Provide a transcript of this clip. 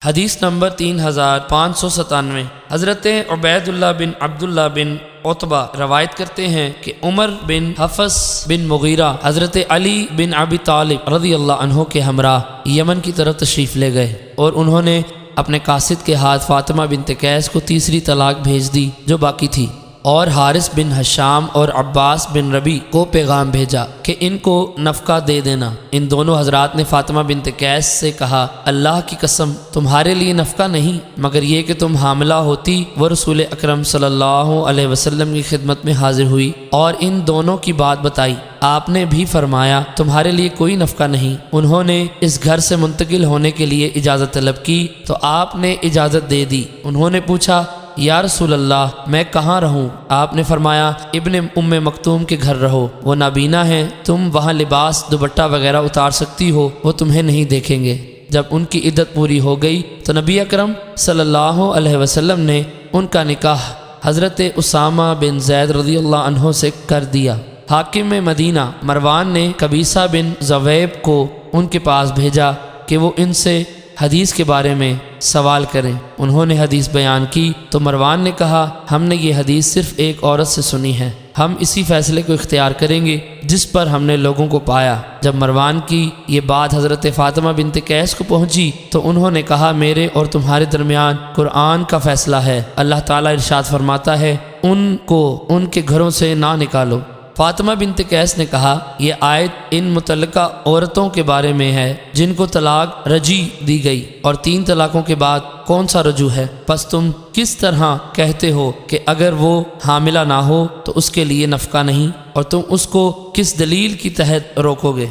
حدیث نمبر 3597۔ حضرت عبید اللہ بن عبداللہ بن عتبہ روایت کرتے ہیں کہ عمر بن حفص بن مغیرہ حضرت علی بن ابی طالب رضی اللہ عنہ کے ہمراہ یمن کی طرف تشریف لے گئے اور انہوں نے اپنے قاصد کے ہاتھ فاطمہ بنت قیس کو تیسری طلاق بھیج دی جو باقی تھی، اور حارث بن ہشام اور عباس بن ربی کو پیغام بھیجا کہ ان کو نفقہ دے دینا۔ ان دونوں حضرات نے فاطمہ بنت قیس سے کہا، اللہ کی قسم تمہارے لیے نفقہ نہیں مگر یہ کہ تم حاملہ ہوتی۔ وہ رسول اکرم صلی اللہ علیہ وسلم کی خدمت میں حاضر ہوئی اور ان دونوں کی بات بتائی۔ آپ نے بھی فرمایا تمہارے لیے کوئی نفقہ نہیں۔ انہوں نے اس گھر سے منتقل ہونے کے لیے اجازت طلب کی تو آپ نے اجازت دے دی۔ انہوں نے پوچھا، یا رسول اللہ میں کہاں رہوں؟ آپ نے فرمایا ابن ام مکتوم کے گھر رہو، وہ نابینا ہیں، تم وہاں لباس دوپٹہ وغیرہ اتار سکتی ہو، وہ تمہیں نہیں دیکھیں گے۔ جب ان کی عدت پوری ہو گئی تو نبی اکرم صلی اللہ علیہ وسلم نے ان کا نکاح حضرت اسامہ بن زید رضی اللہ عنہ سے کر دیا۔ حاکم مدینہ مروان نے قبیصہ بن زویب کو ان کے پاس بھیجا کہ وہ ان سے حدیث کے بارے میں سوال کریں۔ انہوں نے حدیث بیان کی تو مروان نے کہا، ہم نے یہ حدیث صرف ایک عورت سے سنی ہے، ہم اسی فیصلے کو اختیار کریں گے جس پر ہم نے لوگوں کو پایا۔ جب مروان کی یہ بات حضرت فاطمہ بنت قیس کو پہنچی تو انہوں نے کہا، میرے اور تمہارے درمیان قرآن کا فیصلہ ہے، اللہ تعالیٰ ارشاد فرماتا ہے ان کو ان کے گھروں سے نہ نکالو۔ فاطمہ بنت قیس نے کہا، یہ آیت ان متعلقہ عورتوں کے بارے میں ہے جن کو طلاق رجی دی گئی، اور 3 طلاقوں کے بعد کون سا رجوع ہے؟ پس تم کس طرح کہتے ہو کہ اگر وہ حاملہ نہ ہو تو اس کے لیے نفقہ نہیں، اور تم اس کو کس دلیل کی تحت روکو گے؟